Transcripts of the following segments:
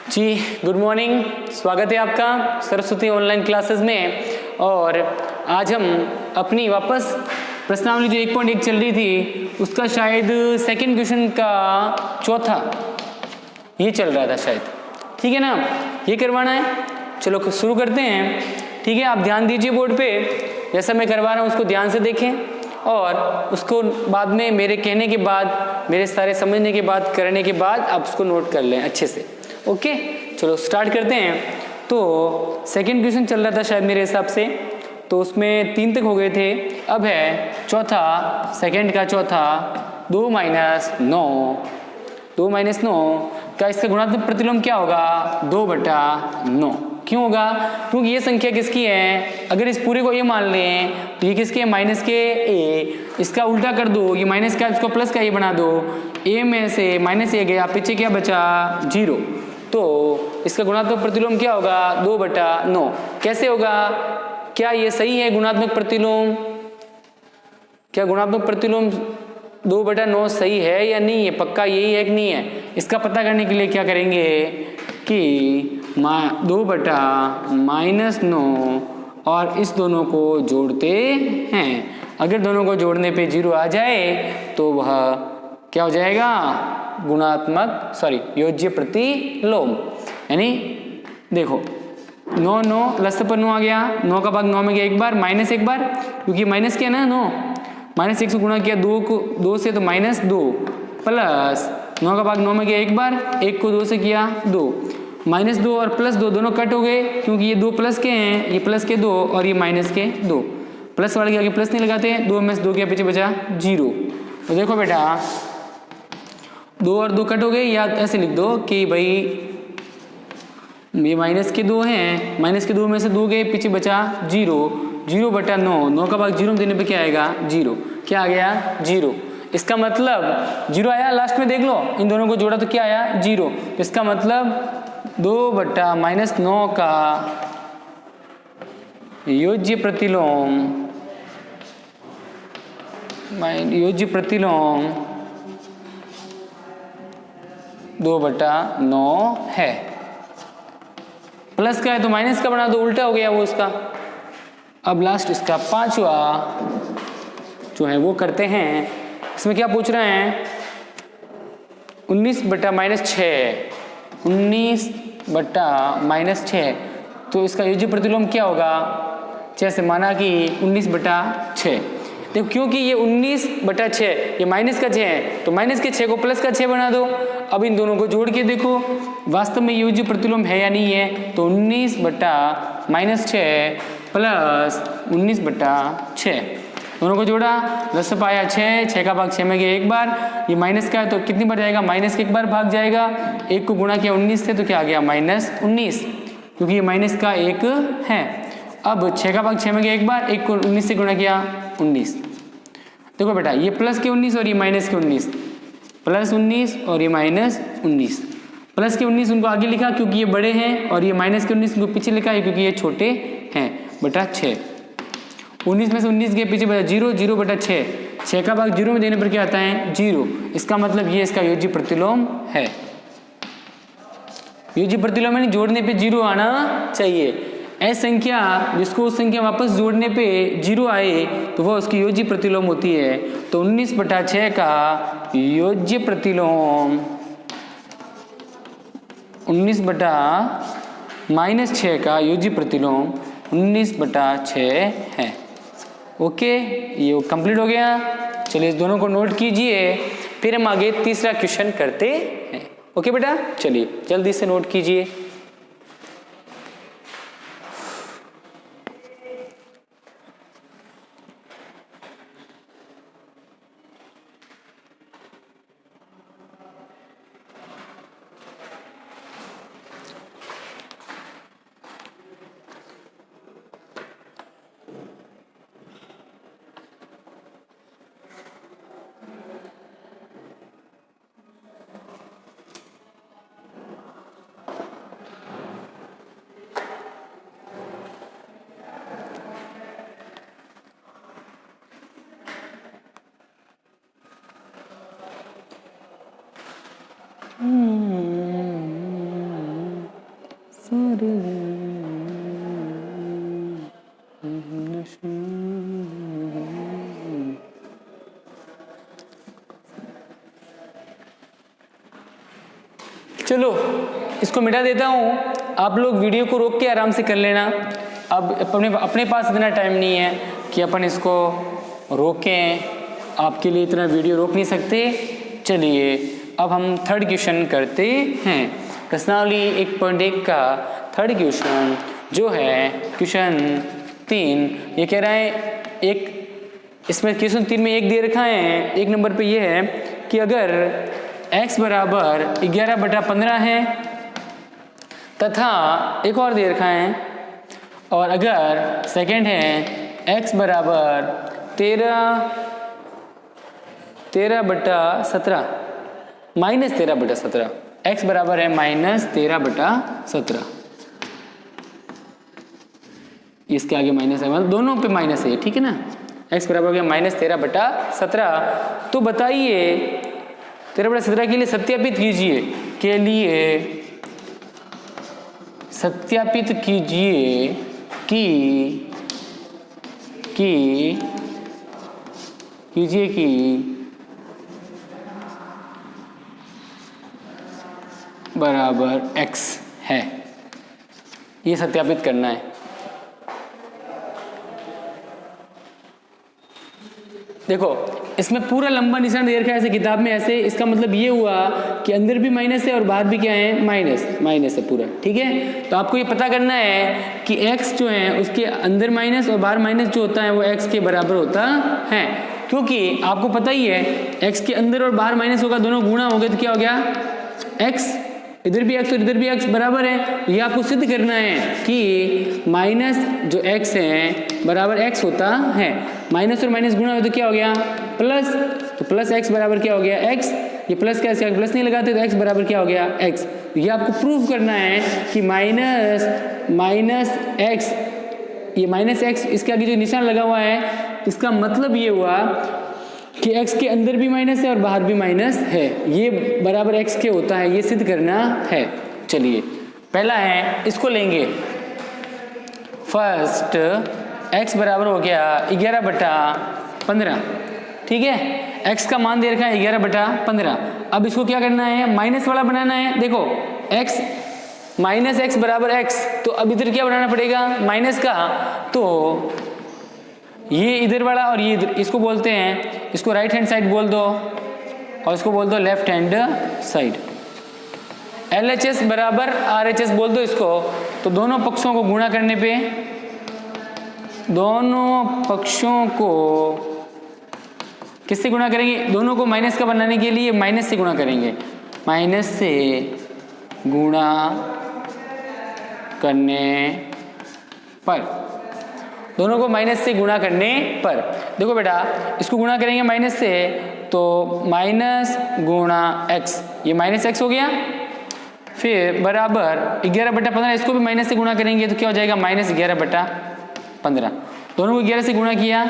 जी good morning, स्वागत है आपका सरस्वती ऑनलाइन क्लासेस में। और आज हम अपनी वापस प्रश्नावली जो 1.1 चल रही थी उसका शायद सेकंड क्वेश्चन का चौथा ये चल रहा था शायद, ठीक है ना, ये करवाना है। चलो शुरू करते हैं, ठीक है। आप ध्यान दीजिए बोर्ड पे, जैसा मैं करवा रहा हूँ उसको ध्यान से देखें और उसको बाद में मेरे कहने के बाद, मेरे सारे समझने के बाद, करने के बाद आप उसको नोट कर लें अच्छे से। ओके चलो स्टार्ट करते हैं। तो सेकंड क्वेश्चन चल रहा था शायद मेरे हिसाब से, तो उसमें 3 तक हो गए थे। अब है चौथा, सेकंड का चौथा, 2 - 9 का इसका गुणात्मक प्रतिलोम क्या होगा? 2/9। क्यों होगा? क्योंकि ये संख्या किसकी है? अगर इस पूरे को ए मान लें तो ये किसके? माइनस के ए। इसका उल्टा कर दो, ये माइनस का इसको प्लस का ए बना दो। ए में से माइनस ए गया, पीछे क्या बचा? 0। तो इसका गुणात्मक प्रतिलोम क्या होगा? 2/9। कैसे होगा? क्या ये सही है गुणात्मक प्रतिलोम? क्या गुणात्मक प्रतिलोम 2/9 सही है या नहीं है? पक्का यही है कि नहीं है? इसका पता करने के लिए क्या करेंगे कि 2/-9 और इस दोनों को जोड़ते हैं। अगर दोनों को जोड़ने पे 0 आ जाए तो वह क्या हो जाएगा? योज्य प्रतिलोम। यानी देखो 9 लस पर 9 आ गया, 9 का भाग 9 में गया एक बार, माइनस एक बार, क्योंकि माइनस क्या है ना 9, -1 से गुणा किया 2 से तो -2 प्लस 9 का भाग 9 में गया एक बार, 1 को 2 से किया 2, -2 और +2 दोनों कट हो गए क्योंकि ये 2 प्लस के हैं, ये प्लस के 2 और ये माइनस के 2। प्लस वाले के आगे प्लस नहीं लगाते, 2 में से 2 के पीछे बचा 0। तो देखो बेटा 2 और 2 कट हो गए, या ऐसे लिख दो कि भाई ये माइनस के 2 हैं, माइनस के 2 में से 2 गए, पीछे बचा 0। 0/9, 9 का भाग 0 देने पे क्या आएगा? 0। क्या आ गया? 0। इसका मतलब 0 आया, लास्ट में देख लो, इन दोनों को जोड़ा तो क्या आया? 0। इसका मतलब 2/-9 का योज्य प्रतिलोम 2/9 है। प्लस का है तो माइनस का बना दो, उल्टा हो गया वो उसका। अब लास्ट इसका पांचवा जो है वो करते हैं। इसमें क्या पूछ रहे हैं? 19/-6, 19/-6। तो इसका योज्य प्रतिलोम क्या होगा? जैसे माना कि 19/6। देखो क्योंकि ये 19/6 ये माइनस का 6 है, तो माइनस के 6 को प्लस का 6 बना दो। अब इन दोनों को जोड़ के देखो वास्तव में योज्य प्रतिलोम है या नहीं है। तो 19/-6 प्लस 19/6 दोनों को जोड़ा, 10 पाया 6 का भाग 6 में गया एक बार, ये माइनस का है तो कितनी बार जाएगा? माइनस के एक बार भाग जाएगा। 1 को गुणा किया 19 से तो क्या आ गया? -19, क्योंकि ये माइनस का 1 है। अब 6 का भाग 6 में गया एक बार, 1 को 19 से गुणा किया 19। देखो बेटा ये प्लस के 19 और ये माइनस के 19, +19 और ये -19। प्लस के 19 उनको आगे लिखा क्योंकि ये बड़े हैं, और ये माइनस के 19 उनको पीछे लिखा है क्योंकि ये छोटे हैं, /6। 19 में से 19 के पीछे बचा 0, 0/6। 6 का भाग 0 में देने पर क्या आता है? 0। इसका मतलब ये इसका योज्य प्रतिलोम है। योज्य प्रतिलोम यानी जोड़ने पे 0 आना चाहिए। ऐसी संख्या जिसको उस संख्या वापस जोड़ने पे 0 आए तो वह उसकी योज्य प्रतिलोम होती है। तो 19/6 का योज्य प्रतिलोम 19/-6 का योज्य प्रतिलोम 19/6 है। ओके ये कंप्लीट हो गया। चलिए इस दोनों को नोट कीजिए, फिर हम आगे तीसरा क्वेश्चन करते हैं। ओके बेटा चलिए जल्दी से नोट कीजिए। चलो इसको मिटा देता हूँ, आप लोग वीडियो को रोक के आराम से कर लेना। अब अपने पास इतना टाइम नहीं है कि अपन इसको रोकें, आपके लिए इतना वीडियो रोक नहीं सकते। चलिए अब हम थर्ड क्वेश्चन करते हैं। प्रश्नावली 1.1 का थर्ड क्वेश्चन जो है क्वेश्चन 3, ये कह रहा है इसमें क्वेश्चन 3 में एक दे रखा है, एक नंबर पे ये है कि अगर x बराबर 11/15 है तथा एक और दे रखा है, और अगर सेकंड है x बराबर 13/17 -13/17, x बराबर है -13/17, इसके आगे माइनस है, मतलब दोनों पे माइनस है, ठीक है ना। x बराबर हो गया -13/17। तो बताइए 13/17 के लिए सत्यापित कीजिए, सत्यापित कीजिए कि बराबर x है, ये सत्यापित करना है। देखो इसमें पूरा लंबा निशान दे रखा है ऐसे किताब में ऐसे, इसका मतलब ये हुआ कि अंदर भी माइनस है और बाहर भी क्या है, माइनस है पूरा, ठीक है। तो आपको ये पता करना है कि x जो है उसके अंदर माइनस और बाहर माइनस जो होता है वो x के बराबर होता है, क्योंकि आपको पता ही है x के अंदर और बाहर माइनस होगा, दोनों गुणा हो गए तो क्या हो गया, x, इधर भी x और इधर भी x बराबर है। ये आपको सिद्ध करना है कि माइनस जो x है बराबर x होता है, माइनस और माइनस गुणा हो तो क्या हो गया, प्लस, तो प्लस x बराबर क्या हो गया, x, ये प्लस क्या है, प्लस नहीं लगाते तो x बराबर क्या हो गया, x। ये आपको प्रूव करना है कि माइनस x, ये माइनस x, इसके आगे जो निशान लगा हुआ है इसका मतलब ये हुआ कि x के अंदर भी माइनस है और बाहर भी माइनस है, ये बराबर x के होता है, ये सिद्ध करना है। चलिए पहला है, इसको लेंगे फर्स्ट, x बराबर हो गया 11/15, ठीक है। x का मान दे रखा है 11/15। अब इसको क्या करना है, माइनस वाला बनाना है। देखो x माइनस x बराबर x, तो अब इधर क्या बनाना पड़ेगा, माइनस का, तो ये इधर वाला और ये इधर, इसको बोलते हैं, इसको राइट हैंड साइड बोल दो और इसको बोल दो लेफ्ट हैंड साइड। LHS बराबर RHS बोल दो इसको। तो दोनों पक्षों को गुणा करने पे, दोनों पक्षों को किससे गुणा करेंगे, दोनों को माइनस का बनाने के लिए माइनस से गुणा करेंगे, माइनस से गुणा करने पर, दोनों को माइनस से गुणा करने पर, देखो बेटा इसको गुणा करेंगे माइनस से, तो माइनस गुणा x, ये माइनस x हो गया, फिर बराबर 11/15, इसको भी माइनस से गुणा करेंगे तो क्या हो जाएगा, -11/15। दोनों को 11 से गुणा किया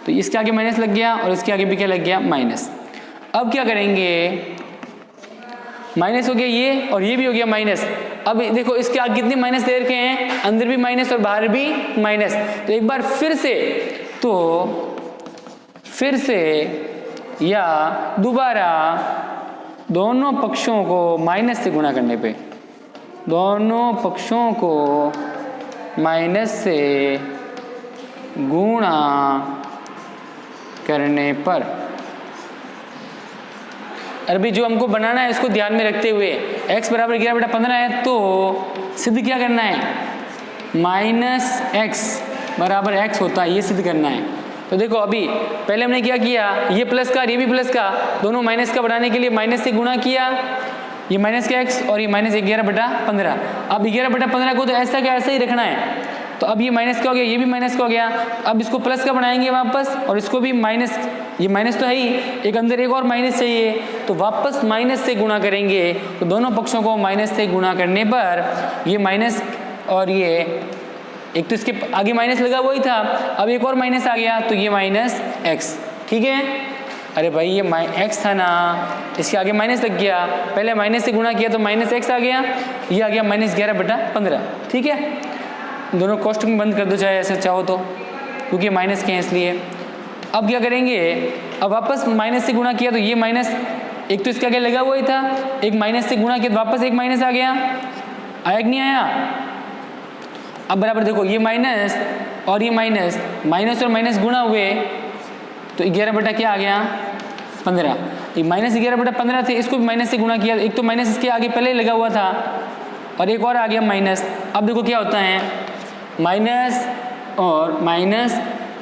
तो इसके आगे माइनस लग गया और इसके आगे भी क्या लग गया, माइनस। अब क्या करेंगे, माइनस हो गया ये और ये भी हो गया माइनस। अब देखो इसके आगे कितने माइनस दे रखे हैं, अंदर भी माइनस और बाहर भी माइनस। तो एक बार फिर से या दोबारा दोनों पक्षों को माइनस से गुणा करने पे, दोनों पक्षों को माइनस से गुणा करने पर, अभी जो हमको बनाना है इसको ध्यान में रखते हुए, x बराबर 11/15 है तो सिद्ध क्या करना है, -x बराबर x होता है, ये सिद्ध करना है। तो देखो अभी पहले हमने क्या किया, ये प्लस का और ये भी प्लस का, दोनों माइनस का बनाने के लिए माइनस से गुणा किया, ये माइनस का x और ये -11/15। अब 11/15 को तो ऐसा का ऐसा ही रखना है, तो अब ये माइनस का हो गया, ये भी माइनस का हो गया। अब इसको प्लस का बनाएंगे वापस और इसको भी माइनस, ये माइनस तो है ही, एक अंदर एक और माइनस चाहिए तो वापस माइनस से गुणा करेंगे। तो दोनों पक्षों को माइनस से गुणा करने पर ये माइनस और ये, एक तो इसके आगे माइनस लगा हुआ ही था, अब एक और माइनस आ गया तो ये -x, ठीक है। अरे भाई ये x था ना, इसके आगे माइनस लग गया, पहले माइनस से गुणा किया तो -x आ गया, ये आ गया -11/15, ठीक है। दोनों कॉस्ट में बंद कर दो चाहे ऐसे चाहो तो, क्योंकि माइनस के हैं इसलिए। अब क्या करेंगे, अब वापस माइनस से गुणा किया तो ये माइनस एक तो इसके आगे लगा हुआ ही था, एक माइनस से गुणा किया वापस एक माइनस आ गया, आया कि नहीं आया? अब बराबर देखो ये माइनस और ये माइनस, माइनस और माइनस गुणा हुए तो 11 बटा क्या आ गया 15। ये माइनस 11 बटा 15 थे, इसको भी माइनस से गुणा किया, एक तो माइनस इसके आगे पहले ही लगा हुआ था और एक और आ गया माइनस। अब देखो क्या होता है, माइनस और माइनस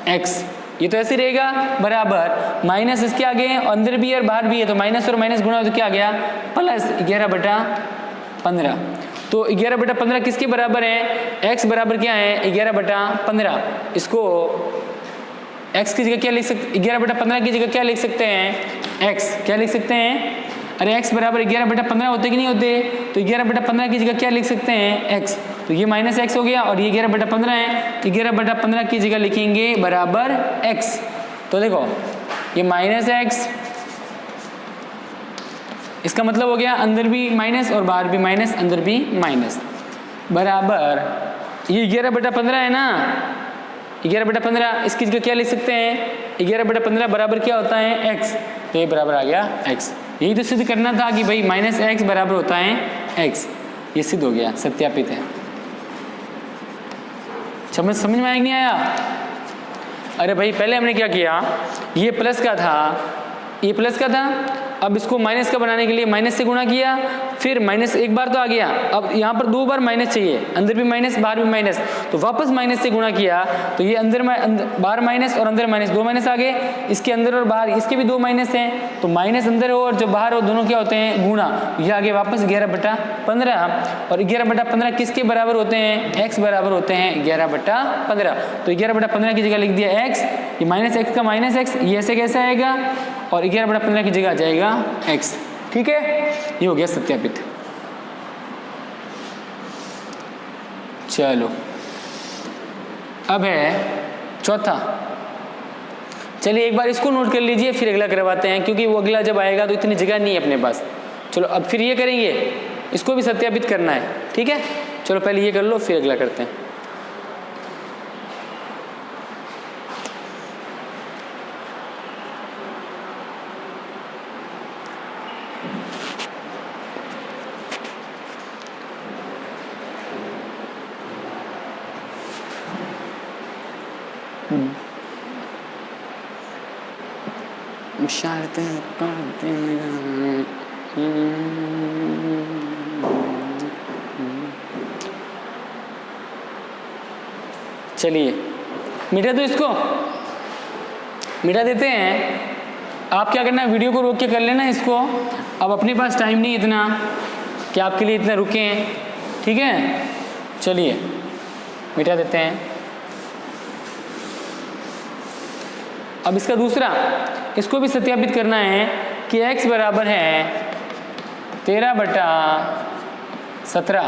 एक्स, ये तो ऐसे रहेगा बराबर माइनस इसके आगे अंदर भी है और बाहर भी है, तो माइनस और माइनस गुणा तो क्या आ गया प्लस 11 बटा 15। तो 11 बटा 15 किसके बराबर है, x बराबर क्या है 11 बटा 15। इसको x की जगह क्या लिख सकते, 11 बटा 15 की जगह क्या लिख सकते हैं x, क्या लिख सकते हैं, अरे x बराबर 11 बटा 15 होते कि नहीं होते, तो 11 बटा 15 की जगह क्या लिख सकते हैं x, तो ये माइनस x हो गया और ये 11 बटा 15 है, 11 बटा 15 की जगह लिखेंगे बराबर x। तो देखो ये माइनस x, इसका मतलब हो गया अंदर भी माइनस और बाहर भी माइनस, अंदर भी माइनस, बराबर ये 11 बटा 15 है ना, 11 बटा 15 इसकी जगह क्या लिख सकते हैं 11 बटा 15 बराबर क्या होता है x, तो ये बराबर आ गया x। यही तो सिद्ध करना था कि भाई माइनस एक्स बराबर होता है x, ये सिद्ध हो गया, सत्यापित है। समझ में आया कि नहीं आया? अरे भाई पहले हमने क्या किया, ये प्लस का था, ये प्लस का था, अब इसको माइनस का बनाने के लिए माइनस से गुणा किया, फिर माइनस एक बार तो आ गया, अब यहाँ पर 2 बार माइनस चाहिए, अंदर भी माइनस बाहर भी माइनस, तो वापस माइनस से गुणा किया, तो ये अंदर बाहर माइनस और अंदर माइनस, 2 माइनस आ गए, इसके अंदर और बाहर इसके भी 2 माइनस हैं, तो माइनस अंदर हो और जो बाहर हो दोनों क्या होते हैं गुणा, ये आगे वापस 11 बटा 15 और 11 बटा 15 किसके बराबर होते हैं, x बराबर होते हैं 11 बटा 15। तो 11 बटा 15 की जगह लिख दिया x, ये माइनस एक्स का माइनस एक्स, ये ऐसे कैसे आएगा और 11 बटा 15 की जगह आ जाएगा x, ठीक है, ये हो गया सत्यापित। चलो अब है चौथा, चलिए एक बार इसको नोट कर लीजिए फिर अगला करवाते हैं, क्योंकि वो अगला जब आएगा तो इतनी जगह नहीं है अपने पास। चलो अब फिर ये करेंगे, इसको भी सत्यापित करना है, ठीक है। चलो पहले ये कर लो फिर अगला करते हैं। चलिए मिटा दो, इसको मिटा देते हैं। आप क्या करना है, वीडियो को रोक के कर लेना इसको, अब अपने पास टाइम नहीं इतना कि आपके लिए इतना रुके हैं, ठीक है। चलिए मिटा देते हैं। अब इसका दूसरा, इसको भी सत्यापित करना है कि x बराबर है 13 बटा 17,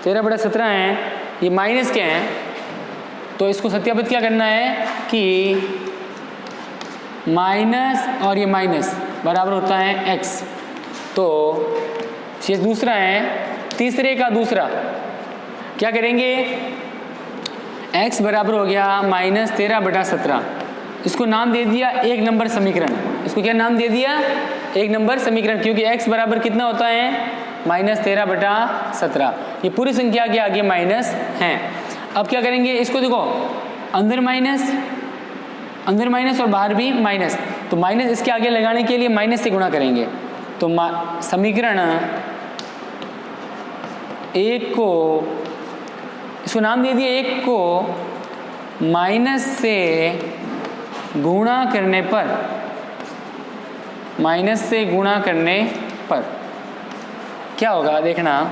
13 बटा 17 है, ये माइनस के हैं, तो इसको सत्यापित क्या करना है कि माइनस और ये माइनस बराबर होता है x। तो ये दूसरा है, तीसरे का दूसरा क्या करेंगे, x बराबर हो गया माइनस 13 बटा 17, इसको नाम दे दिया 1 नंबर समीकरण। इसको क्या नाम दे दिया, 1 नंबर समीकरण, क्योंकि x बराबर कितना होता है माइनस 13 बटा 17, ये पूरी संख्या के आगे माइनस है। अब क्या करेंगे, इसको देखो अंदर माइनस और बाहर भी माइनस, तो माइनस इसके आगे लगाने के लिए माइनस से गुणा करेंगे, तो समीकरण 1 को, इसको नाम दे दिया 1 को माइनस से गुणा करने पर, माइनस से गुणा करने पर क्या होगा देखना,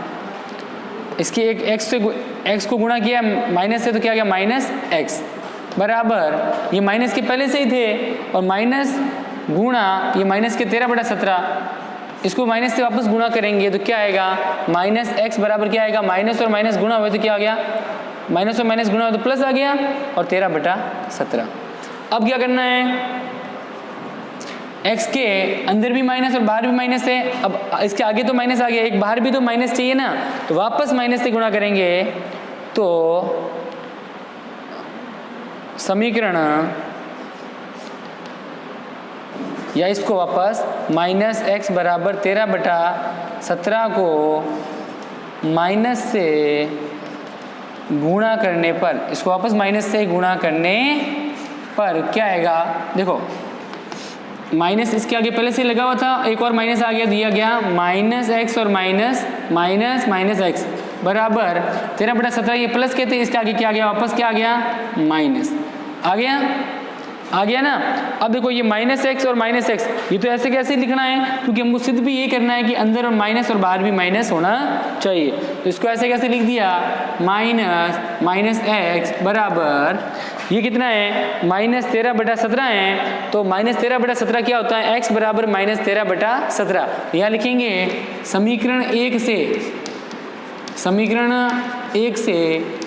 इसकी एक x को गुणा किया माइनस से, तो क्या गया माइनस x बराबर, ये माइनस के पहले से ही थे और माइनस गुणा ये माइनस के 13 बटा 17, इसको माइनस से वापस गुणा करेंगे तो क्या आएगा माइनस x बराबर क्या आएगा, माइनस और माइनस गुणा हुए तो क्या आ गया, माइनस और माइनस गुणा हुआ तो प्लस आ गया और 13 बटा 17। अब क्या करना है, x के अंदर भी माइनस और बाहर भी माइनस है, अब इसके आगे तो माइनस आ गया, एक बाहर भी तो माइनस चाहिए ना, तो वापस माइनस से गुणा करेंगे तो समीकरण या इसको वापस माइनस एक्स बराबर 13/17 को माइनस से गुणा करने पर, इसको वापस माइनस से गुणा करने पर क्या आएगा, देखो माइनस इसके आगे पहले से लगा हुआ था, एक और माइनस आ गया, दिया गया माइनस एक्स और माइनस माइनस माइनस एक्स बराबर 13/17, ये प्लस कहते हैं, इसके आगे क्या आ गया, वापस क्या आ गया, माइनस आ गया ना। अब देखो ये माइनस एक्स और माइनस एक्स, ये तो ऐसे कैसे लिखना है, क्योंकि हमको सिद्ध भी ये करना है कि अंदर और माइनस और बाहर भी माइनस होना चाहिए, तो इसको ऐसे कैसे लिख दिया, माइनस माइनस एक्स बराबर, ये कितना है, माइनस 13/17 है, तो माइनस 13/17 क्या होता है, एक्स बराबर माइनस 13/17। यहाँ लिखेंगे समीकरण 1 से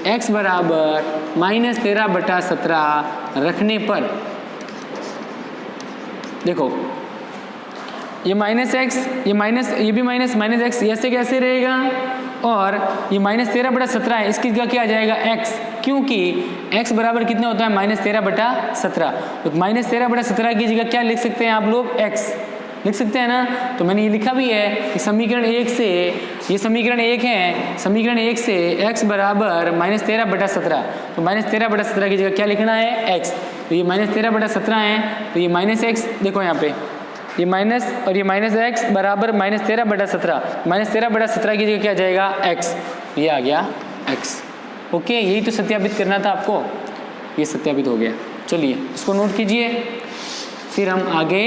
x बराबर माइनस 13/17 रखने पर, देखो ये माइनस एक्स, ये माइनस, ये भी माइनस माइनस एक्स, ऐसे कैसे रहेगा, और ये माइनस 13/17 है, इसकी जगह क्या आ जाएगा x, क्योंकि x बराबर कितना होता है, माइनस 13/17, तो माइनस 13/17 की जगह क्या लिख सकते हैं आप लोग, x लिख सकते हैं ना। तो मैंने ये लिखा भी है कि समीकरण 1 से, ये समीकरण 1 है, समीकरण 1 से x बराबर माइनस 13/17, तो माइनस 13/17 की जगह क्या लिखना है, x, तो ये माइनस 13/17 है, तो ये माइनस x, देखो यहाँ पे ये माइनस और ये माइनस x बराबर माइनस 13/17, माइनस 13/17 की जगह क्या जाएगा, x, ये आ गया x। ओके, यही तो सत्यापित करना था आपको, ये सत्यापित हो गया। चलिए इसको नोट कीजिए, फिर हम आगे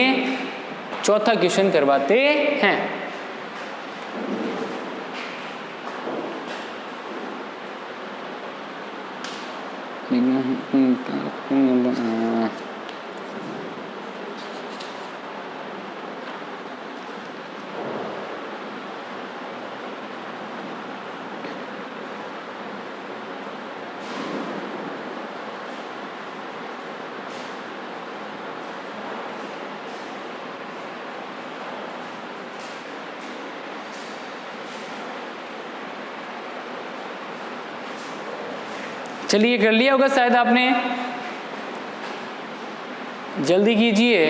चौथा क्वेश्चन करवाते हैं। चलिए कर लिया होगा शायद आपने, जल्दी कीजिए,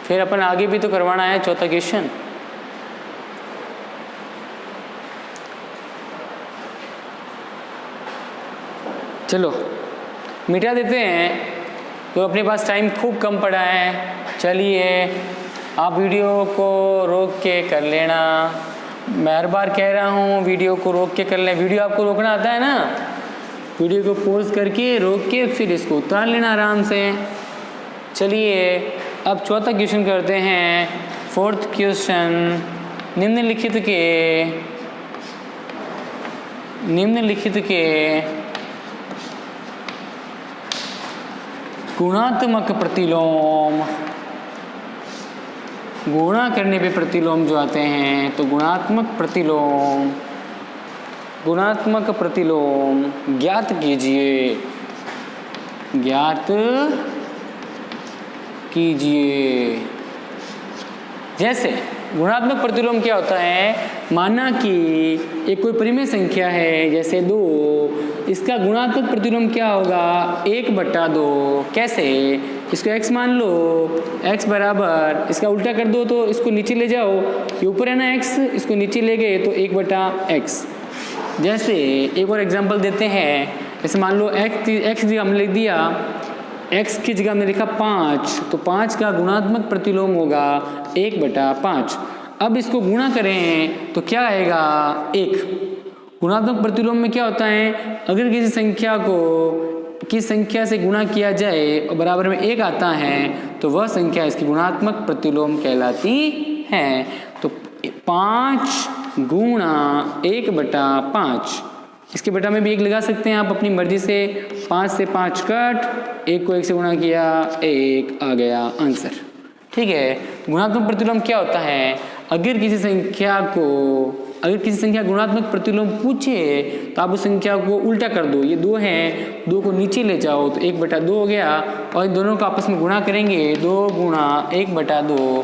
फिर अपन आगे भी तो करवाना है चौथा क्वेश्चन। चलो मिटा देते हैं, तो अपने पास टाइम खूब कम पड़ा है। चलिए आप वीडियो को रोक के कर लेना, मैं हर बार कह रहा हूँ वीडियो को रोक के कर लें, वीडियो आपको रोकना आता है ना, वीडियो को पॉज करके रोक के फिर इसको उतार लेना आराम से। चलिए अब चौथा क्वेश्चन करते हैं। फोर्थ क्वेश्चन, निम्नलिखित के गुणात्मक प्रतिलोम, गुणा करने पे प्रतिलोम जो आते हैं, तो गुणात्मक प्रतिलोम ज्ञात कीजिए। जैसे गुणात्मक प्रतिलोम क्या होता है, माना कि एक कोई परिमेय संख्या है जैसे 2, इसका गुणात्मक प्रतिलोम क्या होगा, 1/2। कैसे, इसको x मान लो, x बराबर, इसका उल्टा कर दो तो इसको नीचे ले जाओ, ये ऊपर है ना x, इसको नीचे ले गए तो 1/x। जैसे एक और एग्जांपल देते हैं, जैसे मान लो x जगह हमने लिख दिया, x की जगह हमने लिखा 5, तो 5 का गुणात्मक प्रतिलोम होगा 1/5। अब इसको गुणा करें तो क्या आएगा, 1। गुणात्मक प्रतिलोम में क्या होता है, अगर किसी संख्या को किस संख्या से गुणा किया जाए और बराबर में 1 आता है तो वह संख्या इसकी गुणात्मक प्रतिलोम कहलाती है। तो 5 गुणा 1/5, इसके बटा में भी 1 लगा सकते हैं आप अपनी मर्जी से, 5 से 5 कट, 1 को 1 से गुणा किया, 1 आ गया आंसर। ठीक है, गुणात्मक प्रतिलोम क्या होता है, अगर किसी संख्या गुणात्मक प्रतिलोम पूछे तो आप उस संख्या को उल्टा कर दो, ये 2 है, 2 को नीचे ले जाओ तो 1/2 हो गया, और इन दोनों को आपस में गुणा करेंगे, 2 गुणा 1/2,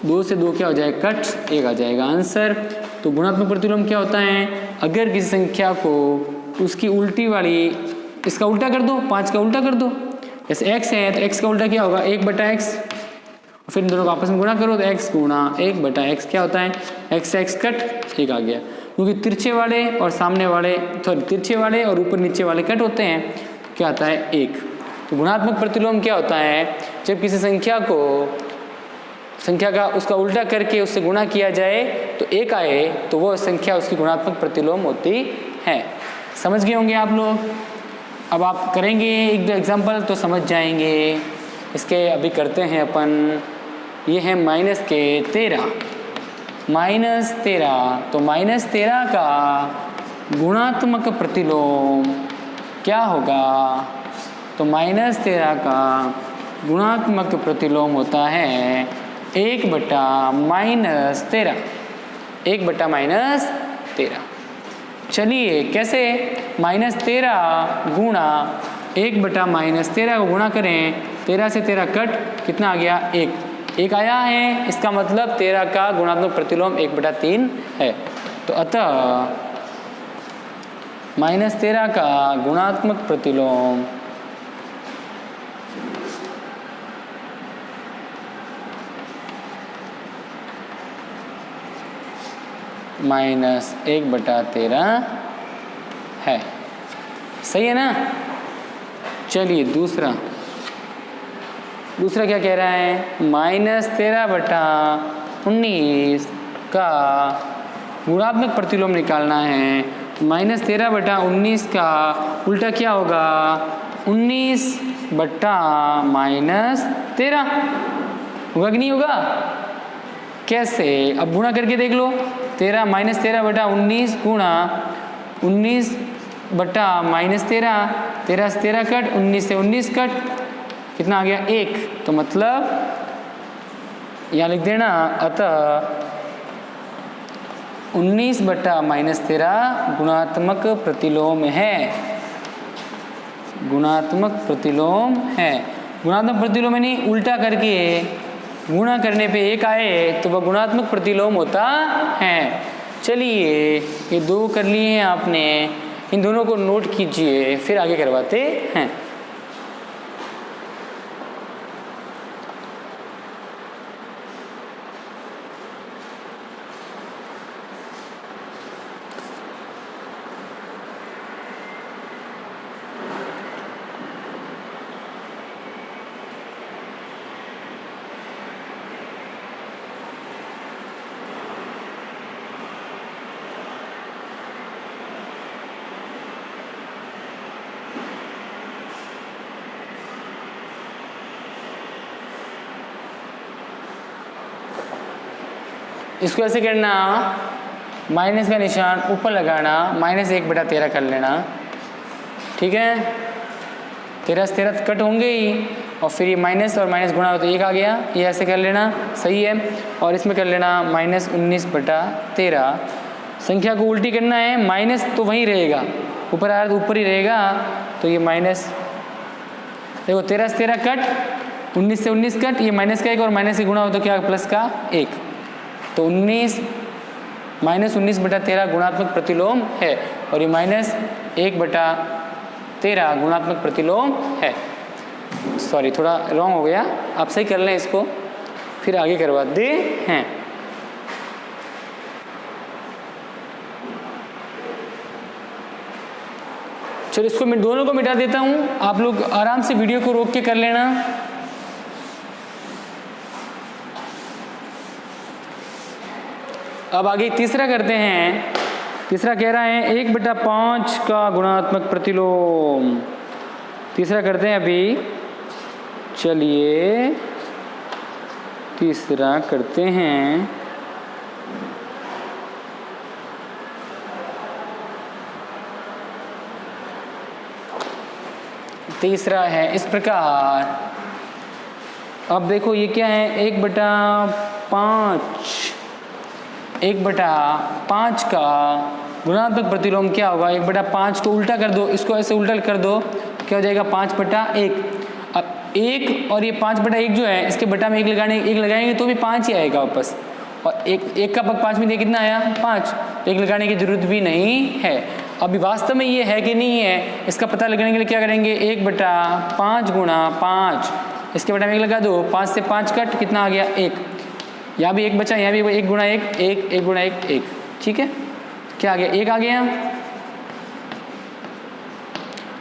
2 से 2 क्या हो जाएगा, कट, 1 आ जाएगा आंसर। तो गुणात्मक प्रतिलोम क्या होता है, अगर किसी संख्या को उसकी उल्टी वाली, इसका उल्टा कर दो, 5 का उल्टा कर दो, जैसे x है तो x का उल्टा क्या होगा, 1/x, फिर इन दोनों को आपस में गुणा करो तो x गुणा 1 बटा x क्या होता है, x से x कट 1 आ गया, क्योंकि तिरछे वाले और सामने वाले तिरछे वाले और ऊपर नीचे वाले कट होते हैं, तो क्या आता है 1। तो गुणात्मक प्रतिलोम क्या होता है, जब किसी संख्या का उसका उल्टा करके उससे गुणा किया जाए तो 1 आए तो वो संख्या उसकी गुणात्मक प्रतिलोम होती है। समझ गए होंगे आप लोग। अब आप करेंगे एक दो एग्जाम्पल तो समझ जाएंगे। इसके अभी करते हैं अपन। ये है -13 तो -13 का गुणात्मक प्रतिलोम क्या होगा, तो -13 का गुणात्मक प्रतिलोम होता है 1 बटा -13। चलिए कैसे, -13 गुणा 1 बटा -13 को गुणा करें, 13 से 13 कट कितना आ गया 1 आया है, इसका मतलब 13 का गुणात्मक प्रतिलोम 1/3 है। तो अतः -13 का गुणात्मक प्रतिलोम -1/13 है। सही है ना। चलिए दूसरा क्या कह रहा है, -13/19 का गुणात्मक प्रतिलोम निकालना है। -13/19 का उल्टा क्या होगा, 19/-13 होगा कि नहीं होगा। कैसे, अब गुणा करके देख लो। -13/19 गुणा 19/-13, 13 से 13 कट, 19 से 19 कट, कितना आ गया 1। तो मतलब यहाँ लिख देना, अतः 19/-13 गुणात्मक प्रतिलोम है। गुणात्मक प्रतिलोम यानी उल्टा करके गुणा करने पे 1 आए तो वह गुणात्मक प्रतिलोम होता है। चलिए ये 2 कर लिए हैं आपने, इन दोनों को नोट कीजिए, फिर आगे करवाते हैं। इसको ऐसे करना, माइनस का निशान ऊपर लगाना, -1/13 कर लेना, ठीक है। 13 से 13 कट होंगे ही, और फिर ये माइनस और माइनस गुणा हो तो 1 आ गया, ये ऐसे कर लेना, सही है। और इसमें कर लेना -19/13। संख्या को उल्टी करना है, माइनस तो वहीं रहेगा, ऊपर आया तो ऊपर ही रहेगा, तो ये माइनस, देखो 13 से 13 कट, 19 से 19 कट, ये माइनस का 1 और माइनस से गुणा हो तो क्या प्लस का 1। तो -19/13 गुणात्मक प्रतिलोम है, और ये -1/13 गुणात्मक प्रतिलोम है। सॉरी थोड़ा रॉन्ग हो गया, आप सही कर लें इसको, फिर आगे करवाते हैं। चलो इसको मैं दोनों को मिटा देता हूँ, आप लोग आराम से वीडियो को रोक के कर लेना। अब आगे तीसरा करते हैं। तीसरा कह रहा है 1/5 का गुणात्मक प्रतिलोम। तीसरा करते हैं अभी, चलिए तीसरा करते हैं। तीसरा है इस प्रकार, अब देखो ये क्या है, 1/5 का गुणात्मक प्रतिलोम क्या होगा, 1/5 को उल्टा कर दो, इसको ऐसे उल्टा कर दो, क्या हो जाएगा 5/1। अब 1 और ये 5/1 जो है, इसके बटा में 1 लगाएंगे तो भी 5 ही आएगा वापस, और 1 का पग 5 में कितना आया 5, 1 लगाने की जरूरत भी नहीं है। अभी वास्तव में ये है कि नहीं है, इसका पता लगाने के लिए क्या करेंगे, 1/5 गुणा 5 इसके बटा में 1 लगा दो, 5 से 5 कट, कितना आ गया 1। यहाँ भी 1 बचा, यहाँ भी 1 गुणा 1, 1 गुणा 1, 1। ठीक है, क्या आ गया 1 आ गया।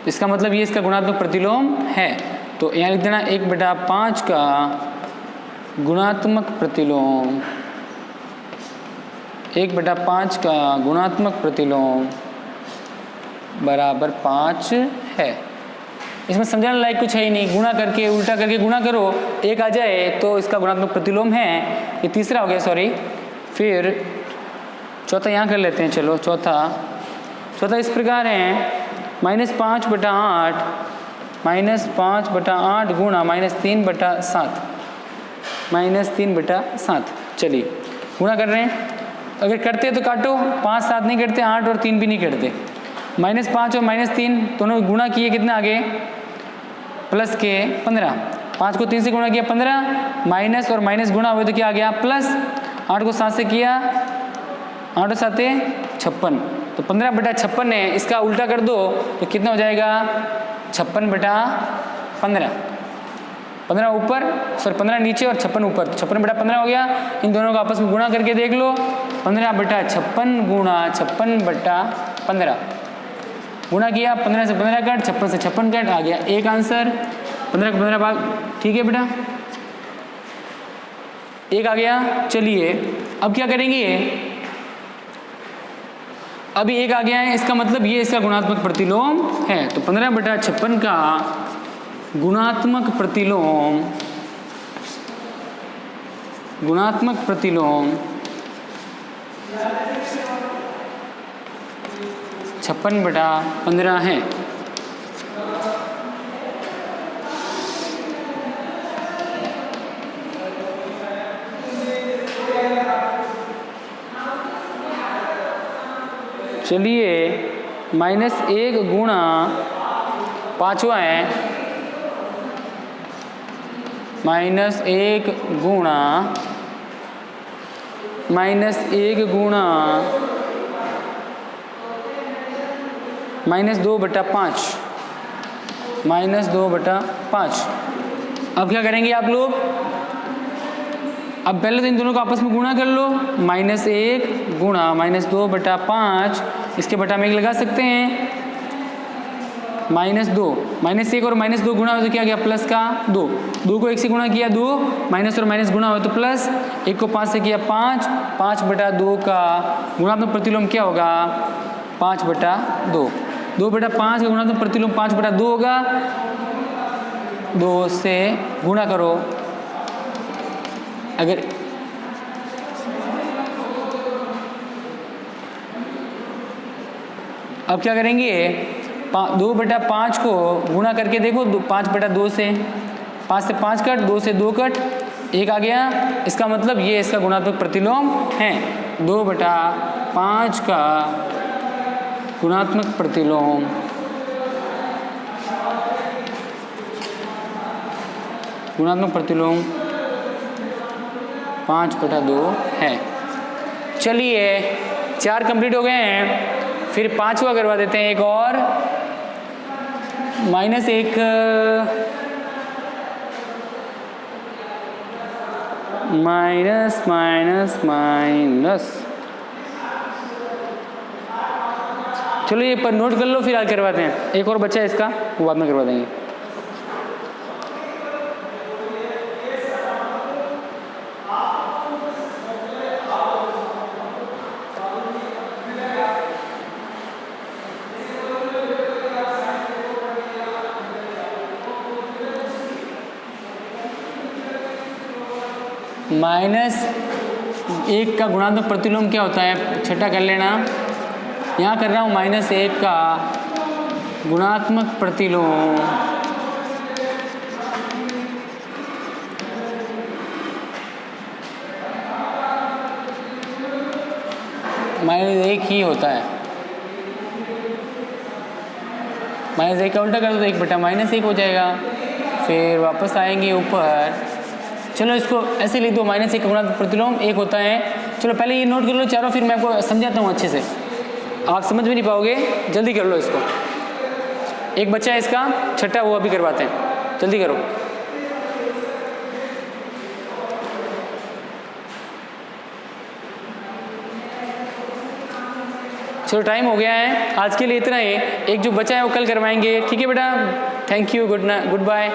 इसका मतलब ये इसका गुणात्मक प्रतिलोम है। तो यहाँ लिख देना 1/5 का गुणात्मक प्रतिलोम, 1/5 का गुणात्मक प्रतिलोम बराबर 5 है। इसमें समझाने लायक कुछ है ही नहीं, गुणा करके उल्टा करके गुणा करो 1 आ जाए तो इसका गुणात्मक प्रतिलोम है। ये तीसरा हो गया, सॉरी। फिर चौथा यहाँ कर लेते हैं, चलो चौथा इस प्रकार है -5/8 -5/8 गुणा -3/7 -3/7। चलिए गुणा कर रहे हैं, अगर करते तो काटो, 5 7 नहीं करते, 8 और 3 भी नहीं करते। -5 और -3 दोनों गुणा किए, कितना आगे प्लस के 15। 5 को 3 से गुणा किया 15, माइनस और माइनस गुणा हुए तो क्या आ गया प्लस। 8 को 7 से किया, 8 और 7 56, तो 15/56 है। इसका उल्टा कर दो तो कितना हो जाएगा 56/15। 15 ऊपर, सॉरी 15 नीचे और 56 ऊपर, तो 56/15 हो गया। इन दोनों को आपस में गुणा करके देख लो, 15/56 गुणा 56/15 गुणा किया, 15 से 15 कट, 56 से 56 कट, आ गया 1 आंसर। 15 को 15 भाग, ठीक है बेटा, 1 आ गया। चलिए अब क्या करेंगे, अभी 1 आ गया है, इसका मतलब ये इसका गुणात्मक प्रतिलोम है। तो 15/56 का गुणात्मक प्रतिलोम 56/15 है। चलिए -1 गुणा 5वां है, -1 गुणा -2/5 -2/5। अब क्या करेंगे आप लोग, अब पहले तो इन दोनों को आपस में गुणा कर लो, -1 गुणा -2/5, इसके बटा में 1 लगा सकते हैं, -2, -1 और -2 गुणा हो तो क्या गया प्लस का 2, 2 को 1 से गुणा किया 2, माइनस और माइनस गुणा हो तो प्लस, 1 को 5 से किया 5, 5/2 का गुणात्मक प्रतिलोम क्या होगा 5/2, 2/5 का गुणात्मक प्रतिलोम 5/2 होगा। 2 से गुणा करो, अगर अब क्या करेंगे 2/5 को गुणा करके देखो, 5/2 से, 5 से 5 कट, 2 से 2 कट, 1 आ गया। इसका मतलब ये इसका गुणात्मक प्रतिलोम है। 2/5 का गुणात्मक प्रतिलोम 5/2 है। चलिए 4 कंप्लीट हो गए हैं, फिर 5वां करवा देते हैं एक और, -1 माइनस, चलो ये पर नोट कर लो, फिर आगे करवाते हैं। एक और बच्चा है इसका, वो बाद में करवा देंगे। -1 का गुणात्मक प्रतिलोम क्या होता है, छठा कर लेना। यहाँ कर रहा हूँ -1 का गुणात्मक प्रतिलोम -1 ही होता है। -1 का उल्टा कर दो तो 1/-1 हो जाएगा। फिर वापस आएंगे ऊपर, चलो इसको ऐसे लिख दो, -1 का गुणात्मक प्रतिलोम 1 होता है। चलो पहले ये नोट कर लो चारों, फिर मैं आपको समझाता हूँ अच्छे से, आप समझ भी नहीं पाओगे, जल्दी कर लो इसको। एक बच्चा है इसका छठा, वो अभी करवाते हैं, जल्दी करो। चलो टाइम हो गया है, आज के लिए इतना ही। एक जो बचा है वो कल करवाएंगे, ठीक है बेटा? Thank you, good bye.